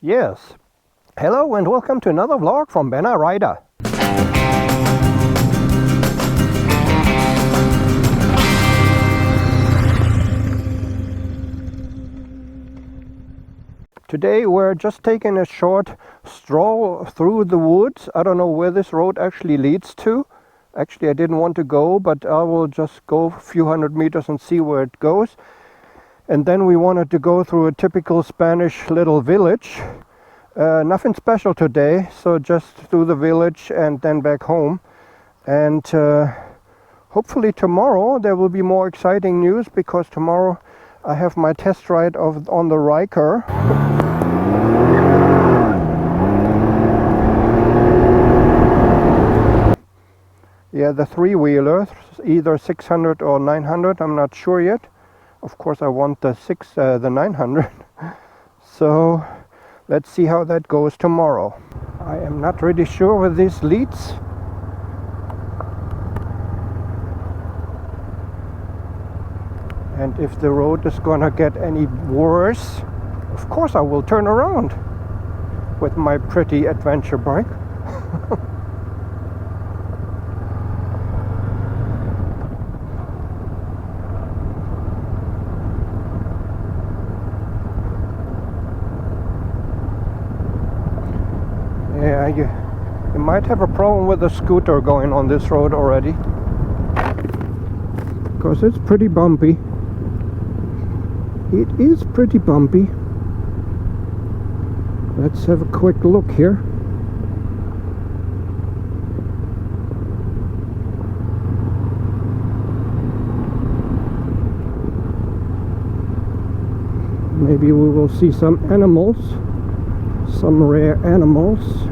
Yes. Hello and welcome to another vlog from Benna Rider. Today we're just taking a short stroll through the woods. I don't know where this road actually leads to. Actually, I didn't want to go, but I will just go a few hundred meters and see where it goes. And then we wanted to go through a typical Spanish little village. Nothing special today, so just through the village and then back home. And hopefully tomorrow there will be more exciting news, because tomorrow I have my test ride on the Riker. Yeah, the three-wheeler, either 600 or 900, I'm not sure yet. Of course I want the 900. So let's see how that goes tomorrow. I am not really sure where this leads. And if the road is gonna get any worse, of course I will turn around with my pretty adventure bike. Yeah, you might have a problem with the scooter going on this road already, because it's pretty bumpy. It is pretty bumpy. Let's have a quick look here. Maybe we will see some animals, some rare animals.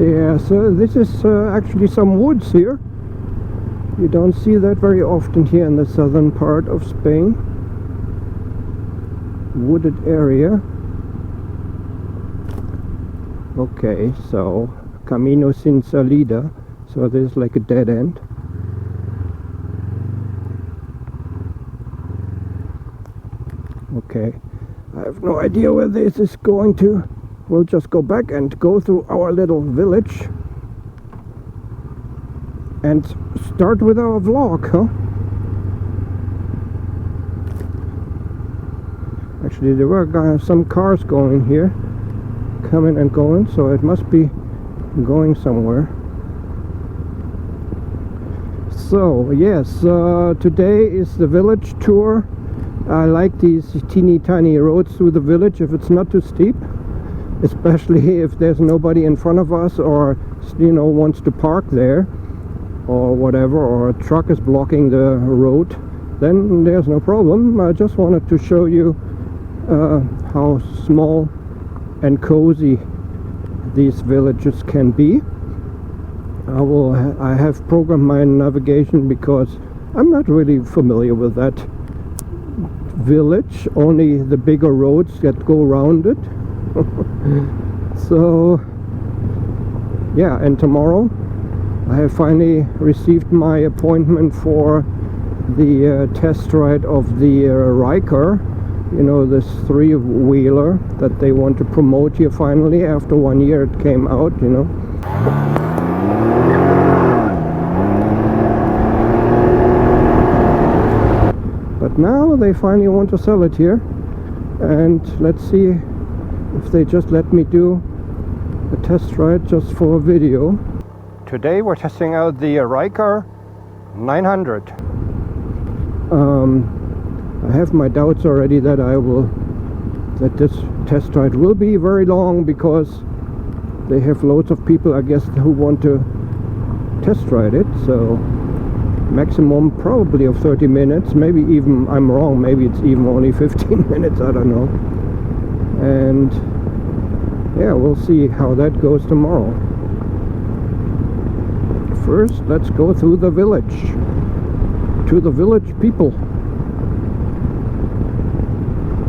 Yeah, so this is actually some woods here. You don't see that very often here in the southern part of Spain. Wooded area. Okay, so Camino sin salida. So there's like a dead end. Okay, I have no idea where this is going to. We'll just go back and go through our little village and start with our vlog, huh? Actually, there were some cars going here, coming and going, so it must be going somewhere. So, yes, today is the village tour. I like these teeny tiny roads through the village if it's not too steep. Especially if there's nobody in front of us, or wants to park there or whatever, or a truck is blocking the road, then there's no problem. I just wanted to show you how small and cozy these villages can be. I have programmed my navigation because I'm not really familiar with that village, only the bigger roads that go around it. So yeah, and tomorrow I have finally received my appointment for the test ride of the Riker, this three-wheeler that they want to promote here finally. After 1 year it came out, but now they finally want to sell it here, and let's see if they just let me do a test ride just for a video. Today we're testing out the Riker 900. I have my doubts already that this test ride will be very long, because they have loads of people, I guess, who want to test ride it. So maximum probably of 30 minutes, maybe even, I'm wrong, maybe it's even only 15 minutes, I don't know. And yeah, we'll see how that goes tomorrow. First, let's go through the village, to the village people.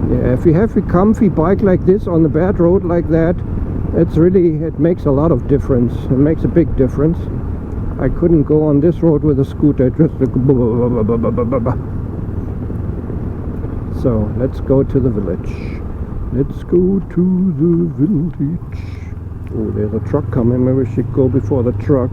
Yeah, if you have a comfy bike like this on a bad road like that, it makes a lot of difference. It makes a big difference. I couldn't go on this road with a scooter, just like so let's go to the village. Let's go to the village. Oh, there's a truck coming. Maybe we should go before the truck.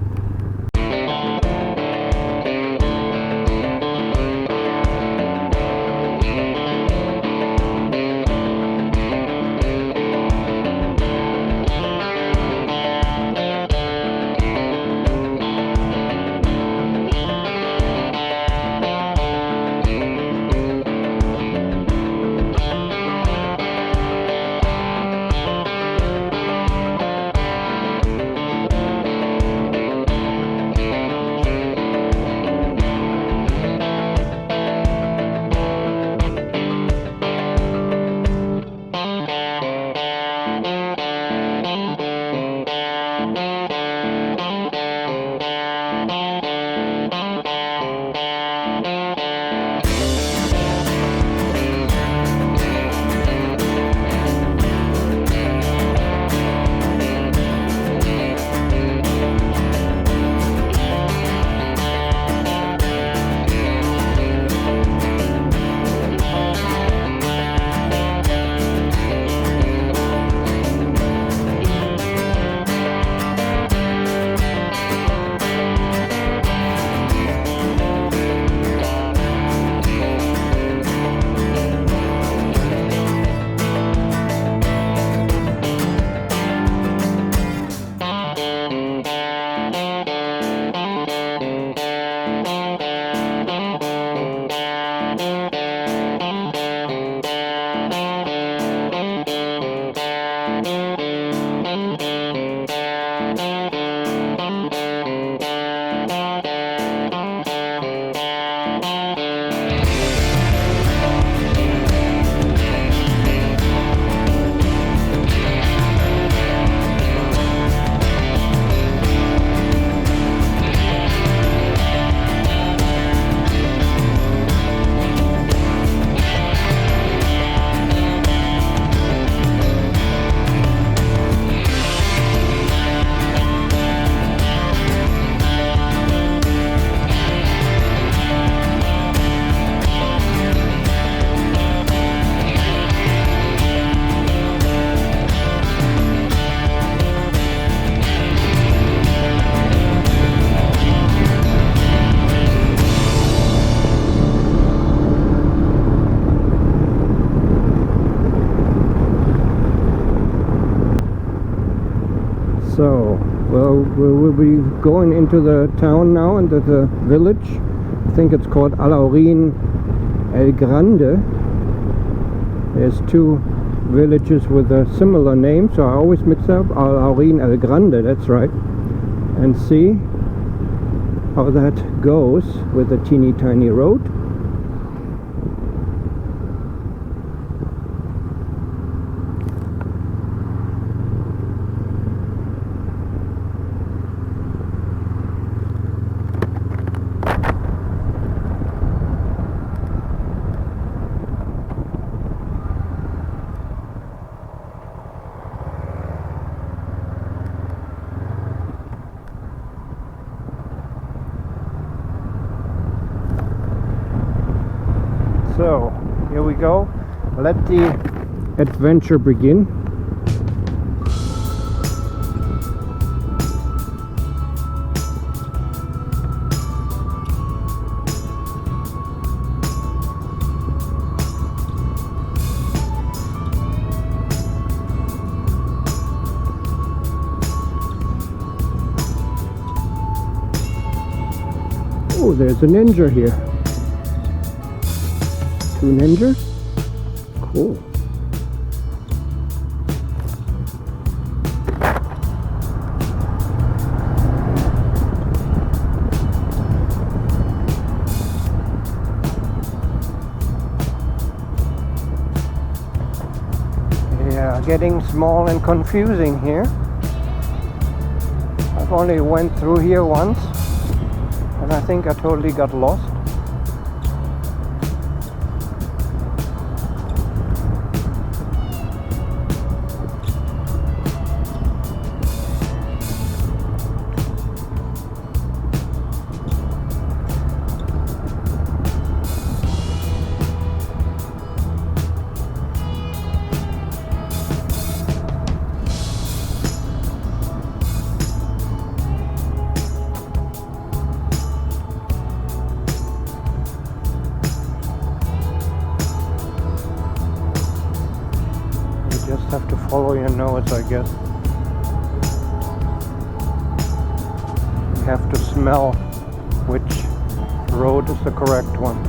So, well, we will be going into the town now, into the village. I think it's called Alaurín El Grande. There's two villages with a similar name, so I always mix up. Alaurín El Grande, that's right. And see how that goes with a teeny tiny road. So, here we go. Let the adventure begin. Oh, there's a ninja here. 2 ninjas? Cool. Yeah, getting small and confusing here. I've only went through here once, and I think I totally got lost. Just have to follow your nose, I guess. You have to smell which road is the correct one.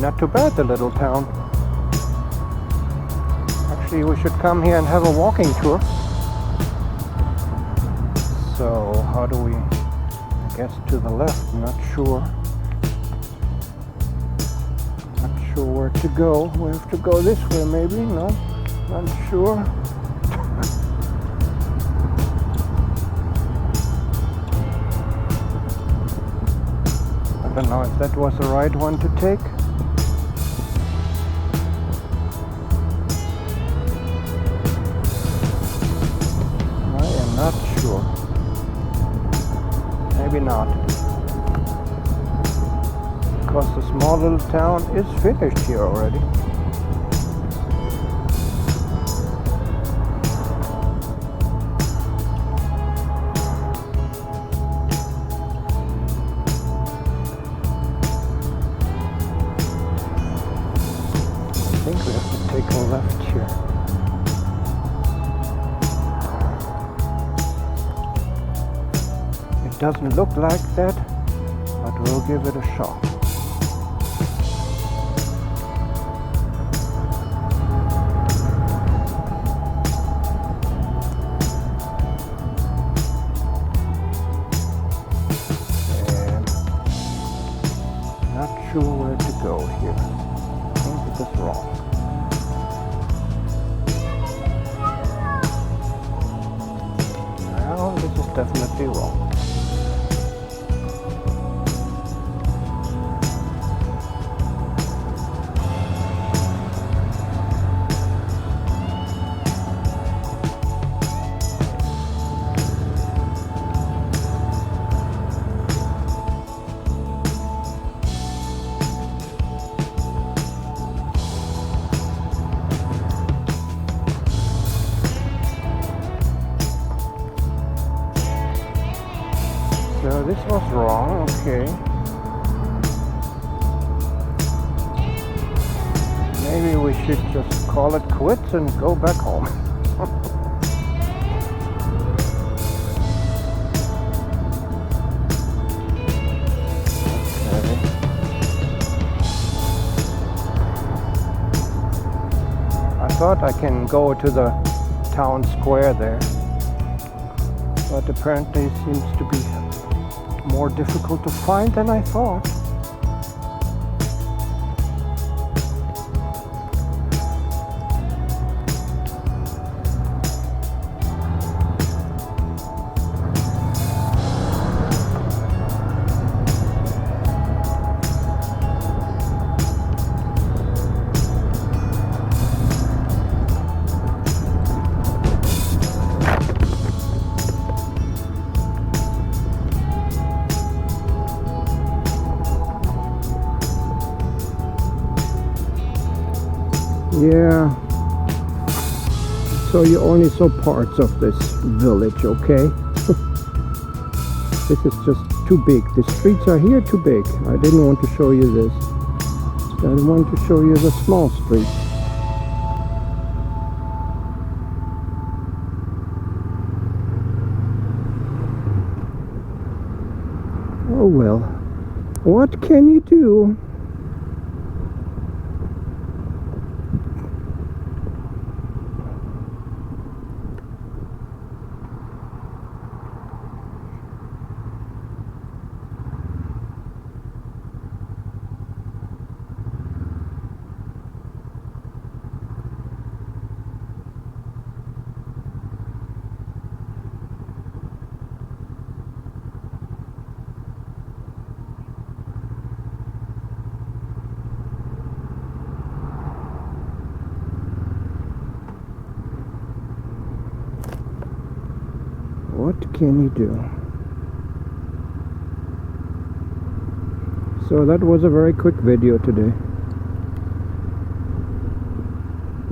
Not too bad, the little town. Actually, we should come here and have a walking tour. So, how do we get to the left? Not sure. Not sure where to go. We have to go this way, maybe? No? Not sure. I don't know if that was the right one to take. Not sure. Maybe not. Because the small little town is finished here already. I think we have to take a left here. Doesn't look like that, but we'll give it a shot. And not sure where to go here. I think this is wrong. Well, this is definitely wrong. So this was wrong, okay. Maybe we should just call it quits and go back home. Okay. I thought I can go to the town square there, but apparently it seems to be more difficult to find than I thought. Yeah. So you only saw parts of this village, okay? This is just too big. The streets are here too big. I didn't want to show you this. I want to show you the small streets. Oh well. What can you do? What can you do? So that was a very quick video today.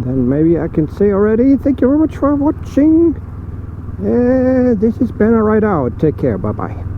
Then maybe I can say already, thank you very much for watching. This has been a ride out. Take care. Bye bye.